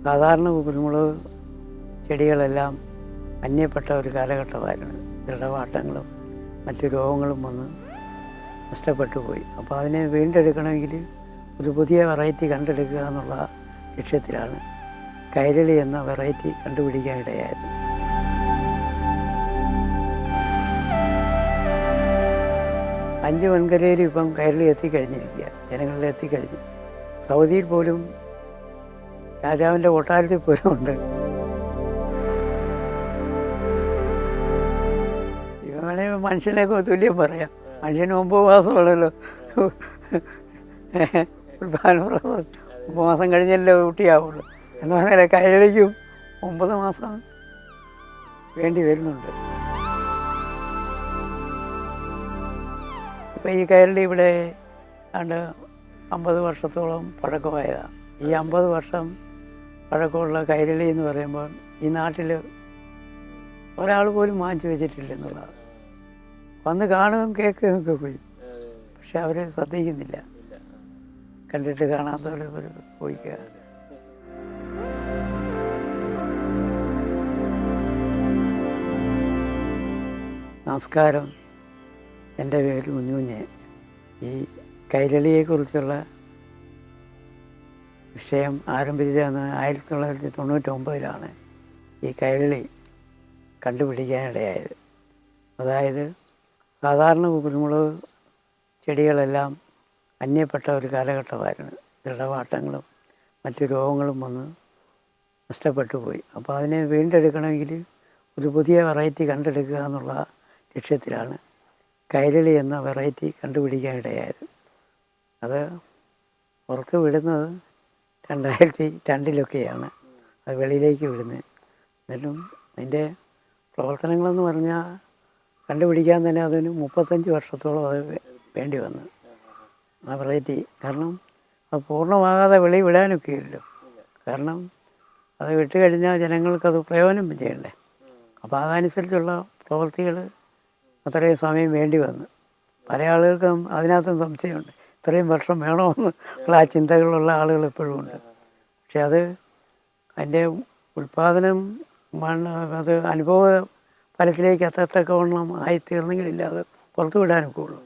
സാധാരണ കുരുമുളക് ചെടികളെല്ലാം അന്യപ്പെട്ട ഒരു കാലഘട്ടമായിരുന്നു. ദൃഢവാട്ടങ്ങളും മറ്റു രോഗങ്ങളും വന്ന് നഷ്ടപ്പെട്ടു പോയി. അപ്പോൾ അതിനെ വീണ്ടെടുക്കണമെങ്കിൽ ഒരു പുതിയ വെറൈറ്റി കണ്ടെടുക്കുക എന്നുള്ള ലക്ഷ്യത്തിലാണ് കൈരളി എന്ന വെറൈറ്റി കണ്ടുപിടിക്കാനിടയായത്. അഞ്ച് വൻകരയിൽ ഇപ്പം കൈരളി എത്തിക്കഴിഞ്ഞിരിക്കുക, ജനങ്ങളിൽ എത്തിക്കഴിഞ്ഞു. സൗദിയിൽ പോലും രാജാവിൻ്റെ കൊട്ടാരത്തിൽ പോലും ഉണ്ട്. ഇവൻ വേണമെങ്കിൽ മനുഷ്യനെയൊക്കെ തുല്യം പറയാം. മനുഷ്യന് 9 മാസമാണല്ലോ ഉൽപാദനപ്രസം. 9 മാസം കഴിഞ്ഞല്ലേ കുട്ടിയാവുള്ളൂ എന്ന് പറഞ്ഞാൽ കൈരളിക്കും 9 മാസം വേണ്ടി വരുന്നുണ്ട്. ഇപ്പം ഈ കൈരളി ഇവിടെ ആണ്ട് 50 വർഷത്തോളം പഴക്കമായതാണ്. ഈ 50 വർഷം പഴക്കമുള്ള കൈരളി എന്ന് പറയുമ്പോൾ ഈ നാട്ടിൽ ഒരാൾ പോലും വാങ്ങിച്ചു വെച്ചിട്ടില്ലെന്നുള്ളതാണ്. വന്ന് കാണുകയും കേൾക്കുകയും ഒക്കെ പോയി, പക്ഷെ അവർ ശ്രദ്ധിക്കുന്നില്ല. കണ്ടിട്ട് കാണാത്തവർ പോയിക്കുക. നമസ്കാരം, എൻ്റെ പേര് കുഞ്ഞുഞ്ഞ്. ഈ കൈരളിയെക്കുറിച്ചുള്ള വിഷയം ആരംഭിച്ചതെന്ന് 1999 ഈ കൈരളി കണ്ടുപിടിക്കാനിടയായത്. അതായത് സാധാരണ കുരുമുളക് ചെടികളെല്ലാം അന്യപ്പെട്ട ഒരു കാലഘട്ടമായിരുന്നു. ദൃഢവാട്ടങ്ങളും മറ്റു രോഗങ്ങളും വന്ന് നഷ്ടപ്പെട്ടു പോയി. അപ്പോൾ അതിനെ വീണ്ടെടുക്കണമെങ്കിൽ ഒരു പുതിയ വെറൈറ്റി കണ്ടെടുക്കുക എന്നുള്ള ലക്ഷ്യത്തിലാണ് കൈരളി എന്ന വെറൈറ്റി കണ്ടുപിടിക്കാനിടയായത്. അത് പുറത്ത് വിടുന്നത് 2002 അത് വെളിയിലേക്ക് വിടുന്നത്. എന്നിട്ടും അതിൻ്റെ പ്രവർത്തനങ്ങളെന്ന് പറഞ്ഞാൽ കണ്ടുപിടിക്കാൻ തന്നെ അതിന് 35 വർഷത്തോളം അത് വേണ്ടി വന്നു, ആ വെറൈറ്റി. കാരണം അത് പൂർണ്ണമാകാതെ വെളി വിടാനൊക്കെയില്ലല്ലോ. കാരണം അത് വിട്ട് കഴിഞ്ഞാൽ ജനങ്ങൾക്കത് പ്രയോജനം ചെയ്യണ്ടേ. അപ്പോൾ അതനുസരിച്ചുള്ള പ്രവൃത്തികൾ അത്രയും സമയം വേണ്ടി വന്നു. പല ആളുകൾക്കും അതിനകത്തും സംശയമുണ്ട്, ഇത്രയും വർഷം വേണമെന്ന് ഉള്ള ആ ചിന്തകളുള്ള ആളുകൾ എപ്പോഴും ഉണ്ട്. പക്ഷെ അത് അതിൻ്റെ ഉൽപ്പാദനം അത് അനുഭവ ഫലത്തിലേക്ക് എത്തത്തക്കവണ്ണം ആയിത്തീർന്നെങ്കിലില്ല അത് പുറത്തു വിടാനൊക്കെ ഉള്ളൂ.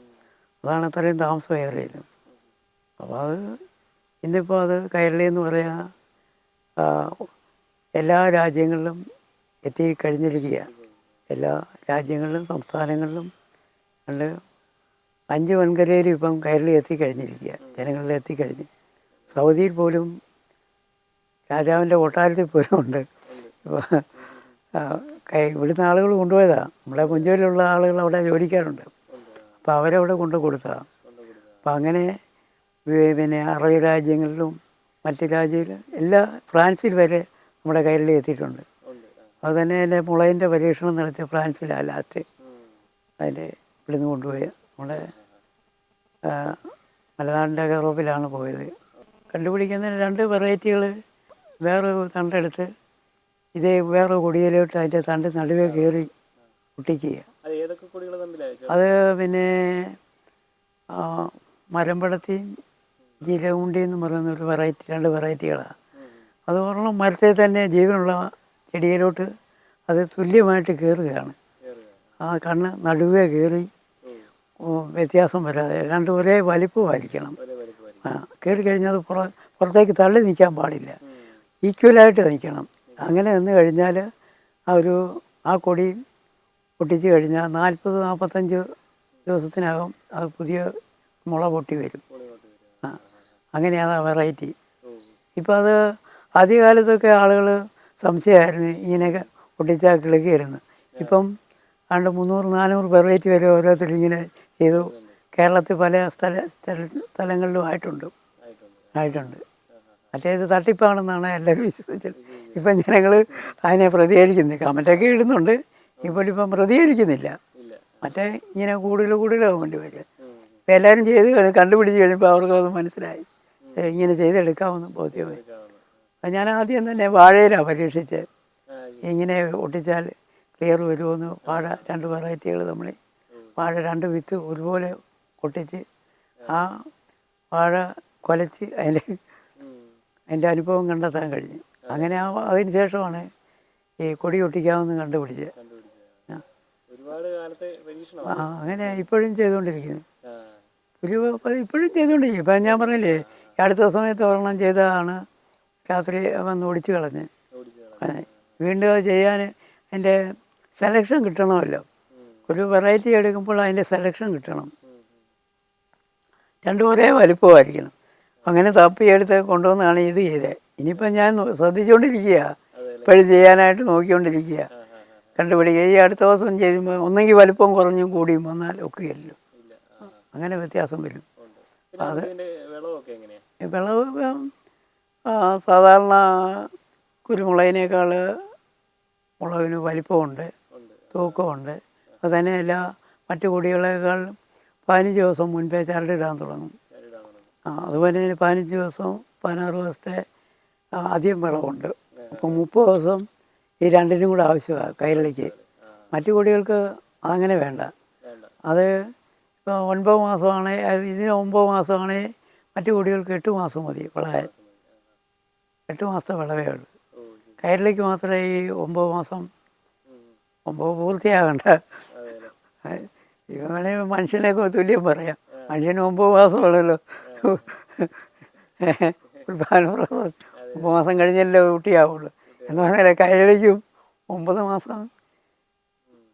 അതാണ് അത്രയും താമസമേറിയത്. അപ്പോൾ അത് ഇന്നിപ്പോൾ അത് കൈരളി എന്ന് പറയാൻ എല്ലാ രാജ്യങ്ങളിലും എത്തിക്കഴിഞ്ഞിരിക്കുകയാണ്. എല്ലാ രാജ്യങ്ങളിലും സംസ്ഥാനങ്ങളിലും ഉണ്ട്. 5 വൻകരയിലും ഇപ്പം കൈരളി എത്തിക്കഴിഞ്ഞിരിക്കുക, ജനങ്ങളിൽ എത്തിക്കഴിഞ്ഞ്. സൗദിയിൽ പോലും രാജാവിൻ്റെ കൊട്ടാരത്തിൽ പോലും ഉണ്ട്. ഇപ്പോൾ ഇവിടുന്ന് ആളുകൾ കൊണ്ടുപോയതാണ്. നമ്മുടെ പുഞ്ചയിലുള്ള ആളുകൾ അവിടെ ജോലിക്കാരുണ്ട്. അപ്പോൾ അവരവിടെ കൊണ്ടു കൊടുത്തതാണ്. അപ്പം അങ്ങനെ പിന്നെ അറബ് രാജ്യങ്ങളിലും മറ്റ് രാജ്യങ്ങളിലും എല്ലാ ഫ്രാൻസിൽ വരെ നമ്മുടെ കൈരളി എത്തിയിട്ടുണ്ട്. അതുതന്നെ എൻ്റെ മുളയിൻ്റെ പരീക്ഷണം നടത്തിയ ഫ്രാൻസിലാണ് ലാസ്റ്റ്. അതിൻ്റെ ഇവിടുന്ന് കൊണ്ടുപോയി നമ്മുടെ മലനാടിൻ്റെ കറുപ്പിലാണ് പോയത്. കണ്ടുപിടിക്കുന്നതിന് 2 വെറൈറ്റികൾ വേറൊരു തണ്ടെടുത്ത് ഇതേ വേറെ കൊടിയിലോട്ട് അതിൻ്റെ തണ്ട് നടുവേ കയറി പൊട്ടിക്കുക. അത് പിന്നെ മരമ്പടത്തിയും ജീരകുണ്ടി എന്ന് പറയുന്ന ഒരു വെറൈറ്റി, 2 വെറൈറ്റികളാണ്. അത് ഒരെണ്ണം മരത്തിൽ തന്നെ ജീവനുള്ള ചെടിയിലോട്ട് അത് തുല്യമായിട്ട് കയറുകയാണ്. ആ കണ്ണ് നടുവേ കയറി വ്യത്യാസം വരാതെ 2 ഒരേ വലിപ്പമായിരിക്കണം. കയറി കഴിഞ്ഞാൽ അത് പുറത്തേക്ക് തള്ളി നിൽക്കാൻ പാടില്ല, ഈക്വലായിട്ട് നിൽക്കണം. അങ്ങനെ നിന്ന് കഴിഞ്ഞാൽ ആ കൊടി പൊട്ടിച്ച് കഴിഞ്ഞാൽ 40-45 ദിവസത്തിനകം അത് പുതിയ മുള പൊട്ടി വരും. അങ്ങനെയാണ് ആ വെറൈറ്റി. ഇപ്പം അത് ആദ്യകാലത്തൊക്കെ ആളുകൾ സംശയമായിരുന്നു ഇങ്ങനെയൊക്കെ പൊട്ടിച്ചാൽ കിളുകയായിരുന്നു. ഇപ്പം 300-400 വെറൈറ്റി വരെ ഓരോരുത്തരും ഇങ്ങനെ ചെയ്തു. കേരളത്തിൽ പല സ്ഥലങ്ങളിലും ആയിട്ടുണ്ട്. മറ്റേത് തട്ടിപ്പാണെന്നാണ് എല്ലാവരും വിശ്വസിച്ചത്. ഇപ്പം ജനങ്ങൾ അതിനെ പ്രതികരിക്കുന്നില്ല. കമൻറ്റൊക്കെ ഇടുന്നുണ്ട്, ഇപ്പം പ്രതികരിക്കുന്നില്ല. മറ്റേ ഇങ്ങനെ കൂടുതലാകാൻ വേണ്ടി വരിക. ഇപ്പം എല്ലാവരും ചെയ്ത് കണ്ടുപിടിച്ച് കഴിഞ്ഞപ്പോൾ അവർക്കത് മനസ്സിലായി, ഇങ്ങനെ ചെയ്തെടുക്കാമെന്ന് ബോധ്യമായി. ഞാൻ ആദ്യം തന്നെ വാഴയിലാണ് പരീക്ഷിച്ച് ഇങ്ങനെ ഒട്ടിച്ചാൽ ക്ലിയർ വരുമെന്ന്. വാഴ 2 വെറൈറ്റികൾ നമ്മൾ വാഴ 2 വിത്ത് ഒരുപോലെ ഒട്ടിച്ച് ആ വാഴ കുലച്ച് അതിൽ അതിൻ്റെ അനുഭവം കണ്ടെത്താൻ കഴിഞ്ഞു. അങ്ങനെ അതിന് ശേഷമാണ് ഈ കൊടി ഒട്ടിക്കാമെന്ന് കണ്ടുപിടിച്ചത്. അങ്ങനെ ഇപ്പോഴും ചെയ്തുകൊണ്ടിരിക്കുന്നത്. ഇപ്പോഴും ചെയ്തുകൊണ്ടിരിക്കും. ഇപ്പം ഞാൻ പറഞ്ഞില്ലേ, അടുത്ത സമയത്ത് ഒരെണ്ണം ചെയ്തതാണ് രാത്രി വന്ന് ഓടിച്ച് കളഞ്ഞ്. വീണ്ടും അത് ചെയ്യാൻ അതിൻ്റെ സെലക്ഷൻ കിട്ടണമല്ലോ. ഒരു വെറൈറ്റി എടുക്കുമ്പോൾ അതിൻ്റെ സെലക്ഷൻ കിട്ടണം. രണ്ടും ഒരേ വലുപ്പമായിരിക്കണം. അങ്ങനെ തപ്പിയെടുത്ത് കൊണ്ടുവന്നാണ് ഇത് ചെയ്തത്. ഇനിയിപ്പം ഞാൻ ശ്രദ്ധിച്ചുകൊണ്ടിരിക്കുക, ഇപ്പോഴും ചെയ്യാനായിട്ട് നോക്കിക്കൊണ്ടിരിക്കുക, കണ്ടുപിടിക്കുക. ഈ അടുത്ത ദിവസം ചെയ്യുമ്പോൾ ഒന്നെങ്കിൽ വലുപ്പം കുറഞ്ഞും കൂടിയും വന്നാൽ ഒക്കുകയല്ലോ, അങ്ങനെ വ്യത്യാസം വരും. അത് വിളവ് സാധാരണ കുരുമുളകിനേക്കാൾ മുളകിന് വലിപ്പമുണ്ട്, തൂക്കമുണ്ട്. അത് തന്നെയല്ല, മറ്റു കൊടികളേക്കാൾ 15 ദിവസം മുൻപേ ചരടിടാൻ തുടങ്ങും. അതുപോലെ തന്നെ 15 ദിവസം 16 ദിവസത്തെ അധികം വിളവുണ്ട്. അപ്പോൾ 30 ദിവസം ഈ രണ്ടിനും കൂടെ ആവശ്യമാണ് കൈരളിക്ക്. മറ്റു കൊടികൾക്ക് അങ്ങനെ വേണ്ട. അത് ഇപ്പോൾ 9 മാസമാണേ, ഇതിന് 9 മാസമാണേ, മറ്റു കൊടികൾക്ക് 8 മാസം മതി വിളയാൻ. 8 മാസത്തെ വിളവേ ഉള്ളൂ. കൈരളിക്ക് മാത്രമേ ഈ 9 മാസം 9 പൂർത്തിയാകണ്ട. ഇവ വേണേൽ മനുഷ്യനെയൊക്കെ തുല്യം പറയാം. മനുഷ്യന് 9 മാസമാണല്ലോ ഉൽപാദന പ്രസവം. 9 മാസം കഴിഞ്ഞല്ലേ കുട്ടിയാവുള്ളൂ. എന്ന് പറഞ്ഞാൽ കൈരളിക്കും 9 മാസം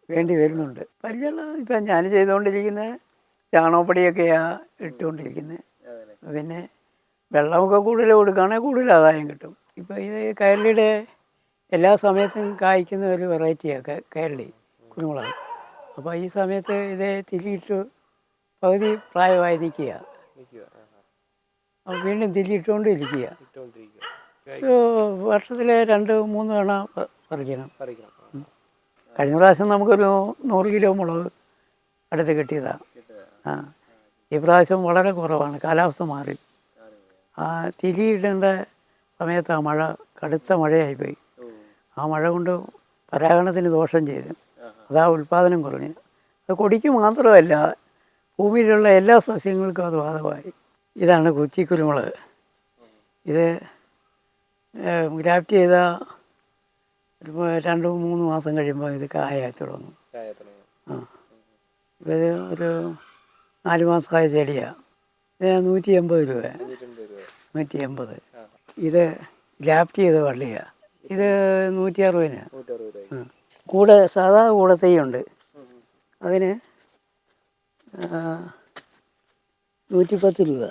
വേണ്ടി വരുന്നുണ്ട്. പരിചരണം ഇപ്പം ഞാൻ ചെയ്തുകൊണ്ടിരിക്കുന്നത് ചാണകപ്പൊടിയൊക്കെയാണ് ഇട്ടുകൊണ്ടിരിക്കുന്നത്. പിന്നെ വെള്ളമൊക്കെ കൂടുതൽ കൊടുക്കുകയാണെങ്കിൽ കൂടുതൽ ആദായം കിട്ടും. ഇപ്പം ഇത് കൈരളിയുടെ എല്ലാ സമയത്തും കായ്ക്കുന്ന ഒരു വെറൈറ്റിയാണ് കൈരളി കുരുമുളക്. അപ്പോൾ ഈ സമയത്ത് ഇത് തിരിയിട്ട് പകുതി പ്രായമായി നിൽക്കുക. അപ്പോൾ വീണ്ടും തിരിയിട്ടുകൊണ്ട് ഇരിക്കുക. വർഷത്തിലെ 2-3 തവണ പറിക്കണം. കഴിഞ്ഞ പ്രാവശ്യം നമുക്കൊരു 100 കിലോ മുളക് അടുത്ത് കിട്ടിയതാണ്. ഈ പ്രാവശ്യം വളരെ കുറവാണ്, കാലാവസ്ഥ മാറി. തിരിയിടേണ്ട സമയത്താണ് മഴ, കടുത്ത മഴയായിപ്പോയി. ആ മഴ കൊണ്ട് പരാഗണത്തിന് ദോഷം ചെയ്തു. അതാ ഉൽപ്പാദനം കുറഞ്ഞ്. അത് കൊടിക്ക് മാത്രമല്ല, ഭൂമിയിലുള്ള എല്ലാ സസ്യങ്ങൾക്കും അത് ബാധകമായി. ഇതാണ് കുച്ചി കുരുമുളക്. ഇത് ഗ്രാഫ്റ്റ് ചെയ്ത 2-3 മാസം കഴിയുമ്പോൾ ഇത് കായായി തുടങ്ങും. ഇത് ഒരു 4 മാസമായ ചെടിയാണ്. ഇതിന് 180 രൂപ. 180. ഇത് ഗ്രാഫ്റ്റ് ചെയ്ത വള്ളിയാണ്. ഇത് 160-ന്. കൂടെ സാധാ കൂടത്തെയുണ്ട്, അതിന് 110 രൂപ.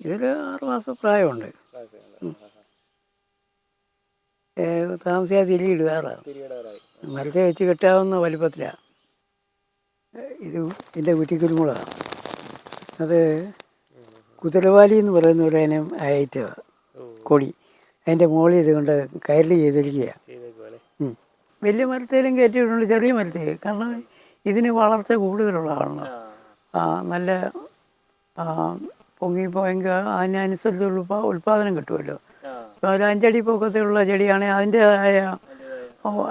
ഇതിൽ 6 മാസം പ്രായമുണ്ട്. താമസിയാതെ തിരിയിടുകാറാണ്. മരത്തെ വെച്ച് കെട്ടാവുന്ന വലിപ്പത്തിലാണ്. ഇതിൻ്റെ കുറ്റിക്കുരുമുളകാണ്. അത് കുതിരവാലി എന്ന് പറയുന്ന ഒരു ഇനം ഐറ്റമാണ് കൊടി. അതിൻ്റെ മുകളിൽ ഇതുകൊണ്ട് കയറി ചെയ്തിരിക്കുകയാണ്. വലിയ മരത്തേലും കയറ്റിയിട്ടുണ്ട്, ചെറിയ മരത്തേൽ. കാരണം ഇതിന് വളർച്ച കൂടുതലുള്ളതാണല്ലോ. നല്ല പൊങ്ങിപ്പോയെങ്കിൽ അതിനനുസരിച്ചുള്ള ഉൽപ്പാദനം കിട്ടുമല്ലോ. ഇപ്പോൾ ഒരു 5 അടി പൊക്കത്തിലുള്ള ചെടിയാണെങ്കിൽ അതിൻ്റേതായ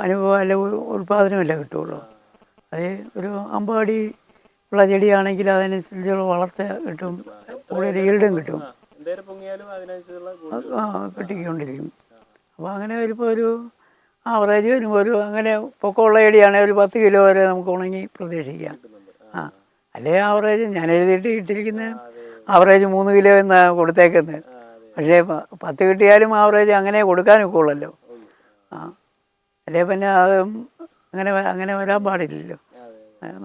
അനുഭവം അല്ല ഉൽപ്പാദനമല്ല കിട്ടുള്ളൂ. അത് ഒരു 50 അടി ഉള്ള ചെടിയാണെങ്കിൽ അതിനനുസരിച്ചുള്ള വളർച്ച കിട്ടും, കൂടുതൽ ഈൽഡും കിട്ടും. കിട്ടിക്കൊണ്ടിരിക്കും. അപ്പോൾ അങ്ങനെ വരുമ്പോൾ ഒരു ആവറേജ് വരുമ്പോൾ ഒരു അങ്ങനെ പൊക്കമുള്ള ചെടിയാണെങ്കിൽ ഒരു 10 കിലോ വരെ നമുക്ക് ഉണങ്ങി പ്രതീക്ഷിക്കാം. അല്ലേ ആവറേജ് ഞാൻ എഴുതിയിട്ട് ഇട്ടിരിക്കുന്ന ആവറേജ് 3 കിലോ എന്നാണ് കൊടുത്തേക്കുന്നത്. പക്ഷേ 10 കിട്ടിയാലും ആവറേജ് അങ്ങനെ കൊടുക്കാനൊക്കെയുള്ളല്ലോ. അല്ലേ പിന്നെ അത് അങ്ങനെ വരാൻ പാടില്ലല്ലോ.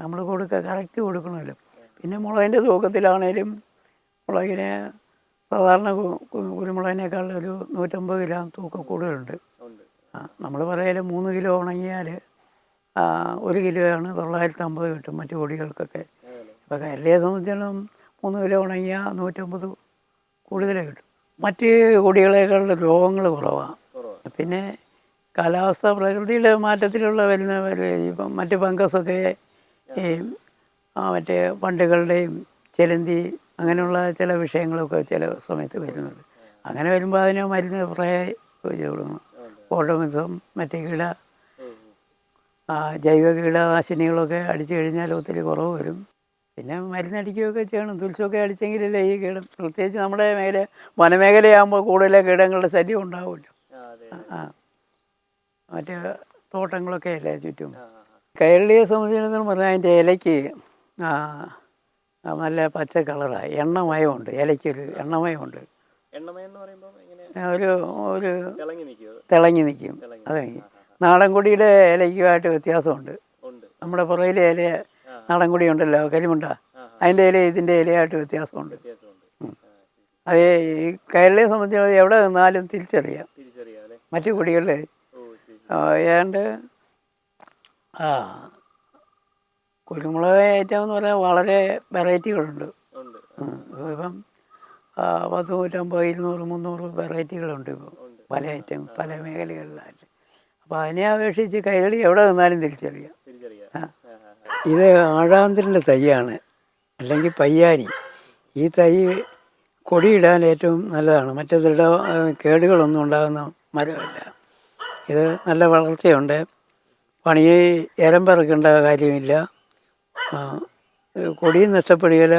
നമ്മൾ കറക്റ്റ് കൊടുക്കണമല്ലോ. പിന്നെ മുളകിൻ്റെ തൂക്കത്തിലാണേലും മുളകിന് സാധാരണ കുരുമുളകിനേക്കാൾ ഒരു 150 ഗ്രാം തൂക്കം കൂടുതലുണ്ട്. നമ്മൾ പറയൽ 3 കിലോ ഉണങ്ങിയാൽ 1 കിലോയാണ് 950 കിട്ടും മറ്റു കൊടികൾക്കൊക്കെ. ഇപ്പോൾ കരളിയെ സംബന്ധിച്ചിടത്തോളം 3 കിലോ ഉണങ്ങിയാൽ 150 കൂടുതലേ കിട്ടും. മറ്റ് കൊടികളേക്കാളുള്ള രോഗങ്ങൾ കുറവാണ്. പിന്നെ കാലാവസ്ഥ പ്രകൃതിയുടെ മാറ്റത്തിലുള്ള വരുന്ന ഇപ്പം മറ്റ് ഫംഗസൊക്കെ ഈ മറ്റേ വണ്ടുകളുടെയും ചിലന്തി അങ്ങനെയുള്ള ചില വിഷയങ്ങളൊക്കെ ചില സമയത്ത് വരുന്നുണ്ട്. അങ്ങനെ വരുമ്പോൾ അതിന് മരുന്ന് സ്പ്രേ ചെയ്ത് കൊടുക്കണം. ഓട്ടോമിസം മറ്റേ ജൈവ കീടനാശിനികളൊക്കെ അടിച്ചു കഴിഞ്ഞാൽ ഒത്തിരി കുറവ് വരും. പിന്നെ മരുന്നടിക്കുകയൊക്കെ ചെയ്യണം. തുലസമൊക്കെ അടിച്ചെങ്കിലല്ലേ ഈ കീടം, പ്രത്യേകിച്ച് നമ്മുടെ വനമേഖലയാകുമ്പോൾ കൂടുതൽ കീടങ്ങളുടെ ശല്യം ഉണ്ടാവുമല്ലോ. ആ മറ്റേ തോട്ടങ്ങളൊക്കെ അല്ലേ ചുറ്റും. കൈരളിയെ സംബന്ധിച്ചിടത്തോളം പറഞ്ഞാൽ അതിൻ്റെ ഇലയ്ക്ക് നല്ല പച്ച കളറാണ്, എണ്ണമയമുണ്ട്, ഇലയ്ക്കൊരു എണ്ണമയമുണ്ട്. ഒരു ഒരു തിളങ്ങി നിൽക്കും. അതെ, നാടൻ കൊടിയുടെ ഇലയ്ക്കുമായിട്ട് വ്യത്യാസമുണ്ട്. നമ്മുടെ പുറയിലെ ഇല നാടൻ കൊടി ഉണ്ടല്ലോ, കരിമുണ്ട, അതിൻ്റെ ഇല ഇതിൻ്റെ ഇലയായിട്ട് വ്യത്യാസമുണ്ട്. അതേ ഈ കൈരളിയെ സംബന്ധിച്ച് എവിടെ നിന്നാലും തിരിച്ചറിയാം. മറ്റു കൊടികളിൽ ഏതാണ്ട് കുരുമുളക് ഐറ്റം എന്ന് പറഞ്ഞാൽ വളരെ വെറൈറ്റികളുണ്ട്. ഇപ്പം 10, 150, 200, 300 വെറൈറ്റികളുണ്ട് ഇപ്പോൾ, പല ഐറ്റം പല മേഖലകളിലായിട്ട്. അപ്പോൾ അതിനെ അപേക്ഷിച്ച് കൈരളി എവിടെ നിന്നാലും തിരിച്ചറിയാം. ഇത് ആഴാന്തലിൻ്റെ തൈയാണ്, അല്ലെങ്കിൽ പയ്യാനി. ഈ തൈ കൊടിയിടാൻ ഏറ്റവും നല്ലതാണ്. മറ്റേതിട കേടുകളൊന്നും ഉണ്ടാകുന്ന മരമല്ല. ഇത് നല്ല വളർച്ചയുണ്ട്. പണി ഇരം പറക്കേണ്ട കാര്യമില്ല. കൊടിയും നഷ്ടപ്പെടുകയില്ല,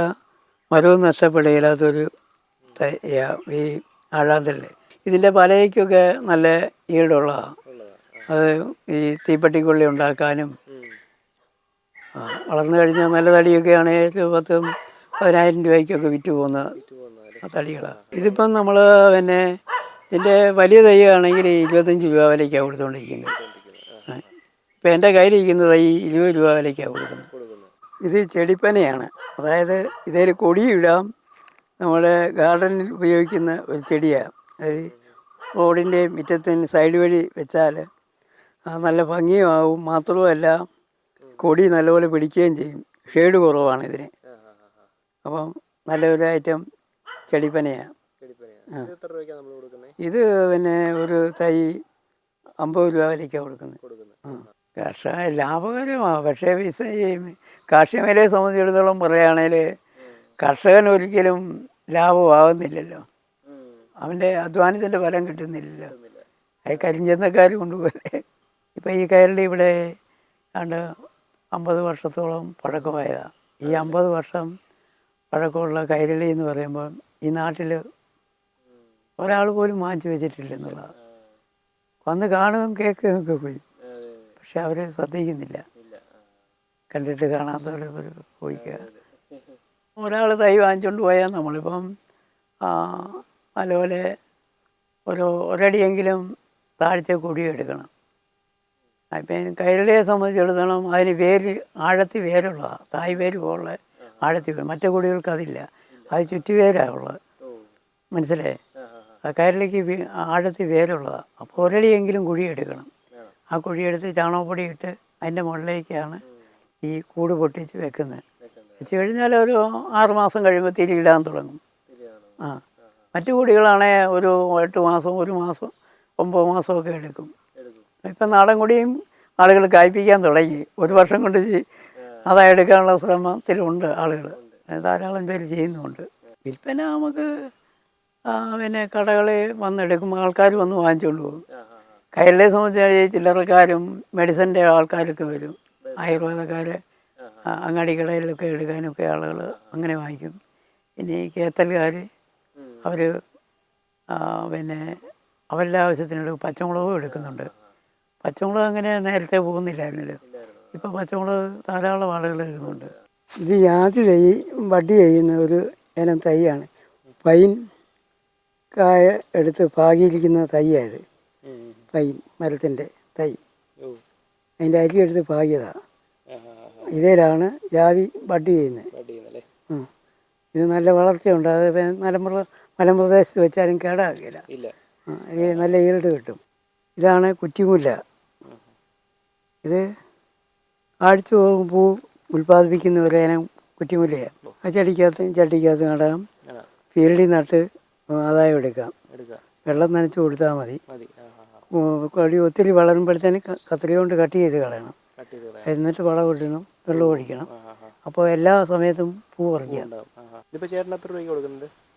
മരവും നഷ്ടപ്പെടുകയില്ലാത്തൊരു ഈ ആഴാന്തലിൻ്റെ. ഇതിൻ്റെ പലയ്ക്കൊക്കെ നല്ല ഈടുള്ളതാണ്. അത് ഈ തീപ്പെട്ടിക്കൊള്ളി ഉണ്ടാക്കാനും വളർന്നു കഴിഞ്ഞാൽ നല്ല തടിയൊക്കെ ആണെങ്കിൽ 10,000-10,000 രൂപയ്ക്കൊക്കെ വിറ്റ് പോകുന്ന തടികളാണ്. ഇതിപ്പം നമ്മൾ പിന്നെ ഇതിൻ്റെ വലിയ തൈ ആണെങ്കിൽ 25 രൂപ വിലയ്ക്കാണ് കൊടുത്തുകൊണ്ടിരിക്കുന്നത്. ഇപ്പം എൻ്റെ കയ്യിലിരിക്കുന്ന തൈ 20 രൂപ വിലയ്ക്കാണ് കൊടുക്കുന്നത്. ഇത് ചെടിപ്പനയാണ്. അതായത് ഇതിൽ കൊടിയിടാം. നമ്മുടെ ഗാർഡനിൽ ഉപയോഗിക്കുന്ന ഒരു ചെടിയാണ്. അത് റോഡിൻ്റെ മുറ്റത്തിന് സൈഡ് വഴി വെച്ചാൽ നല്ല ഭംഗിയുമാവും. മാത്രവുമല്ല കൊടി നല്ലപോലെ പിടിക്കുകയും ചെയ്യും. ഷെയ്ഡ് കുറവാണ് ഇതിന്. അപ്പം നല്ലൊരു ഐറ്റം ചെടിപ്പനയാണ്. ഇത് പിന്നെ ഒരു തൈ 50 രൂപ വിലയ്ക്കാണ് കൊടുക്കുന്നത്. കർഷക ലാഭകരമാണ്. പക്ഷേ ഈ കാർഷിക മേഖലയെ സംബന്ധിച്ചിടത്തോളം പറയുകയാണെങ്കിൽ കർഷകൻ ഒരിക്കലും ലാഭമാകുന്നില്ലല്ലോ. അവൻ്റെ അധ്വാനത്തിൻ്റെ ഫലം കിട്ടുന്നില്ലല്ലോ. അത് കരിഞ്ചന്തക്കാർ കൊണ്ടുപോലെ. ഇപ്പം ഈ കൈരളി ഇവിടെ ഏതാണ്ട് 50 വർഷത്തോളം പഴക്കമായതാണ്. ഈ 50 വർഷം പഴക്കമുള്ള കൈരളി എന്ന് പറയുമ്പോൾ ഈ നാട്ടിൽ ഒരാൾ പോലും വാങ്ങിച്ചു വെച്ചിട്ടില്ലെന്നുള്ളതാണ്. വന്ന് കാണുകയും കേൾക്കുകയും ഒക്കെ പോയി. പക്ഷെ അവർ ശ്രദ്ധിക്കുന്നില്ല. കണ്ടിട്ട് കാണാത്തവർ പോയിക്കുക. ഒരാൾ തൈ വാങ്ങിച്ചുകൊണ്ട് പോയാൽ നമ്മളിപ്പം നല്ലപോലെ ഒരടിയെങ്കിലും താഴ്ച കൊടിയെടുക്കണം. ഇപ്പം കൈരളിയെ സംബന്ധിച്ചിടത്തോളം അതിന് ആഴത്തി വേരുള്ളതാണ്. തായ് വേര് പോലുള്ള ആഴത്തി വേര്. മറ്റു കൊടികൾക്ക് അതില്ല. അത് ചുറ്റുവേരാണ് ഉള്ളത്. മനസ്സിലായേ? കൈരളിക്ക് ആഴത്തി വേരുള്ളതാണ്. അപ്പോൾ ഒരടിയെങ്കിലും കുഴിയെടുക്കണം. ആ കുഴിയെടുത്ത് ചാണകപ്പൊടി ഇട്ട് അതിൻ്റെ മുകളിലേക്കാണ് ഈ കൂട് പൊട്ടിച്ച് വെക്കുന്നത്. വെച്ച് കഴിഞ്ഞാൽ ഒരു 6 മാസം കഴിയുമ്പോൾ തിരിയിടാൻ തുടങ്ങും. മറ്റു കൊടികളാണെങ്കിൽ ഒരു 8 മാസം, 1 മാസം, 9 മാസമൊക്കെ എടുക്കും. ഇപ്പം നാടൻ കൊടിയും ആളുകൾ കായ്പ്പിക്കാൻ തുടങ്ങി. 1 വർഷം കൊണ്ട് അതെടുക്കാനുള്ള ശ്രമത്തിലുണ്ട് ആളുകൾ. ധാരാളം പേര് ചെയ്യുന്നുമുണ്ട്. വിൽപ്പന നമുക്ക് പിന്നെ കടകളിൽ വന്നെടുക്കുമ്പോൾ ആൾക്കാർ വന്ന് വാങ്ങിച്ചുകൊണ്ട് പോകും. കൈരളിയെ സംബന്ധിച്ച് ചില്ലറക്കാരും മെഡിസിൻ്റെ ആൾക്കാരൊക്കെ വരും. ആയുർവേദക്കാർ അങ്ങാടി കടയിലൊക്കെ എടുക്കാനൊക്കെ ആളുകൾ അങ്ങനെ വാങ്ങിക്കും. പിന്നെ ഈ കേത്തലുകാർ അവർ പിന്നെ അവരുടെ ആവശ്യത്തിനെടുക്കും. പച്ചമുളകും എടുക്കുന്നുണ്ട്. പച്ചമുളക് അങ്ങനെ നേരത്തെ പോകുന്നില്ലായിരുന്നല്ലോ. ഇപ്പം പച്ചമുളക് ധാരാളം ആളുകൾ എടുക്കുന്നുണ്ട്. ഇത് ജാതി തൈ ബഡ് ചെയ്യുന്ന ഒരു ഇനം തൈയാണ്. പൈൻ കായ എടുത്ത് പാകിയിരിക്കുന്ന തൈയായത്. പൈൻ മരത്തിൻ്റെ തൈ അതിൻ്റെ അരി എടുത്ത് പാകിയതാണ്. ഇതിലാണ് ജാതി ബഡ് ചെയ്യുന്നത്. ഇത് നല്ല വളർച്ചയുണ്ട്. അത് മലമ്പ്രദേശത്ത് വെച്ചാലും കേടാകില്ല. നല്ല ഈൽഡ് കിട്ടും. ഇതാണ് കുറ്റിമുല്ല. ഇത് ആഴ്ച പൂ ഉൽപ്പാദിപ്പിക്കുന്ന ഒരു ഇനം കുറ്റിമുല്ലയാണ്. ആ ചട്ടിക്കകത്ത് നടാം. ഫീൽഡിൽ നട്ട് ആദായം എടുക്കാം. വെള്ളം നനച്ച് കൊടുത്താൽ മതി. കൊടി ഒത്തിരി വളരുമ്പോഴത്തേന് കത്രിക കൊണ്ട് കട്ട് ചെയ്ത് കളയണം. എന്നിട്ട് വളമിടണം, വെള്ളം ഒഴിക്കണം. അപ്പോൾ എല്ലാ സമയത്തും പൂ പറിക്കാം.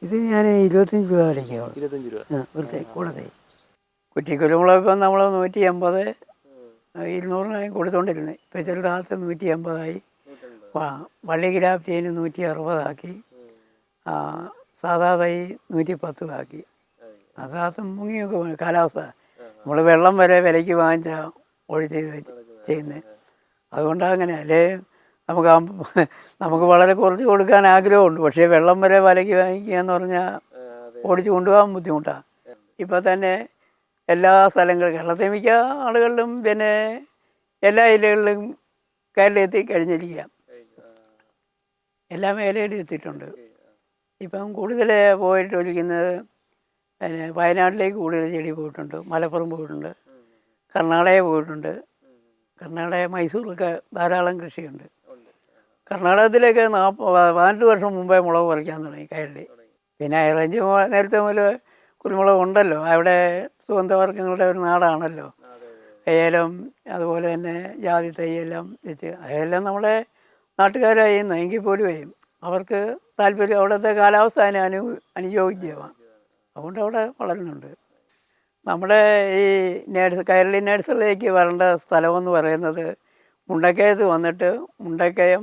ഇത് ഞാൻ 25 രൂപ വിലയ്ക്കാണ്. 25 രൂപ കൂടത്തെ. കുറ്റിക്കുരുമുളക് ഇപ്പം നമ്മൾ 180, 200 കൊടുത്തുകൊണ്ടിരുന്നത്. ഇപ്പോൾ ചില കാലത്ത് 180 വള്ളി ഗ്രാഫ്റ്റീന് 160 സാധാ തൈ 110 ആക്കി. അതും മുങ്ങിയൊക്കെ പോയി കാലാവസ്ഥ. നമ്മൾ വെള്ളം വരെ വിലയ്ക്ക് വാങ്ങിച്ചാൽ ഒഴിച്ച് ചെയ്യുന്നത്. അതുകൊണ്ടാണ് അങ്ങനെ. അല്ലേ നമുക്ക് നമുക്ക് വളരെ കുറച്ച് കൊടുക്കാൻ ആഗ്രഹമുണ്ട്. പക്ഷേ വെള്ളം വരെ വിലയ്ക്ക് വാങ്ങിക്കുക എന്ന് പറഞ്ഞാൽ ഓടിച്ച് കൊണ്ടുപോകാൻ ബുദ്ധിമുട്ടാണ്. ഇപ്പം തന്നെ എല്ലാ സ്ഥലങ്ങളും കേരളത്തിൽ മിക്ക ആളുകളിലും പിന്നെ എല്ലാ ജില്ലകളിലും കയറിലെത്തി കഴിഞ്ഞിരിക്കുക. എല്ലാ മേഖലയിലും എത്തിയിട്ടുണ്ട്. ഇപ്പം കൂടുതൽ പോയിട്ടൊലിക്കുന്നത് പിന്നെ വയനാട്ടിലേക്ക് കൂടുതൽ ചെടി പോയിട്ടുണ്ട്, മലപ്പുറം പോയിട്ടുണ്ട്, കർണാടകയിൽ പോയിട്ടുണ്ട്. കർണാടക മൈസൂറൊക്കെ ധാരാളം കൃഷിയുണ്ട്. കർണാടകത്തിലേക്ക് 14 വർഷം മുമ്പേ മുളക് പറിക്കാൻ തുടങ്ങി കയറിൽ. പിന്നെ ഹൈറേഞ്ച് നേരത്തെ മുതൽ കുരുമുളക് ഉണ്ടല്ലോ. അവിടെ സുഗന്ധവർഗ്ഗങ്ങളുടെ ഒരു നാടാണല്ലോ. ഏലം അതുപോലെ തന്നെ ജാതി തൈയെല്ലാം വെച്ച് അതെല്ലാം നമ്മുടെ നാട്ടുകാരായി ചെയ്യുന്നത്. എങ്കിൽ പോലും അവർക്ക് താല്പര്യം അവിടുത്തെ കാലാവസ്ഥ അതിന് അനുയോജ്യമാണ്. അതുകൊണ്ട് അവിടെ വളരുന്നുണ്ട്. നമ്മുടെ ഈ കൈരളി നഴ്സറിയിലേക്ക് വരേണ്ട സ്ഥലമെന്ന് പറയുന്നത് മുണ്ടക്കയത്ത് വന്നിട്ട് മുണ്ടക്കയം,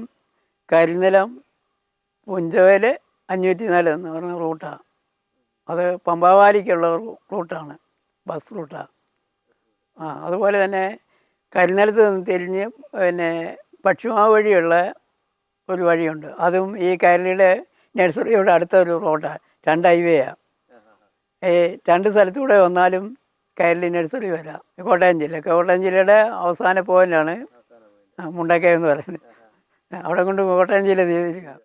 കരിനിലം, പുഞ്ചവല്, 504 എന്ന് പറഞ്ഞ റൂട്ടാണ്. അത് പമ്പാവാലിക്കുള്ള റൂട്ടാണ്, ബസ് റൂട്ടാണ്. അതുപോലെ തന്നെ കരിനിലത്ത് നിന്ന് തിരിഞ്ഞ് പിന്നെ പക്ഷിമാവ് വഴിയുള്ള ഒരു വഴിയുണ്ട്. അതും ഈ കൈരളിയുടെ നഴ്സറിയോട് അടുത്ത ഒരു റോഡാണ്. 2 ഹൈവേയാണ്. 2 സ്ഥലത്തൂടെ വന്നാലും കൈരളി നഴ്സറി വരാം. കോട്ടയം ജില്ലയുടെ അവസാന പോയിൻ്റാണ് മുണ്ടക്കയം എന്ന് പറയുന്നത്. അവിടെ കൊണ്ട് കോട്ടയം ജില്ല ചെയ്തിരിക്കുക.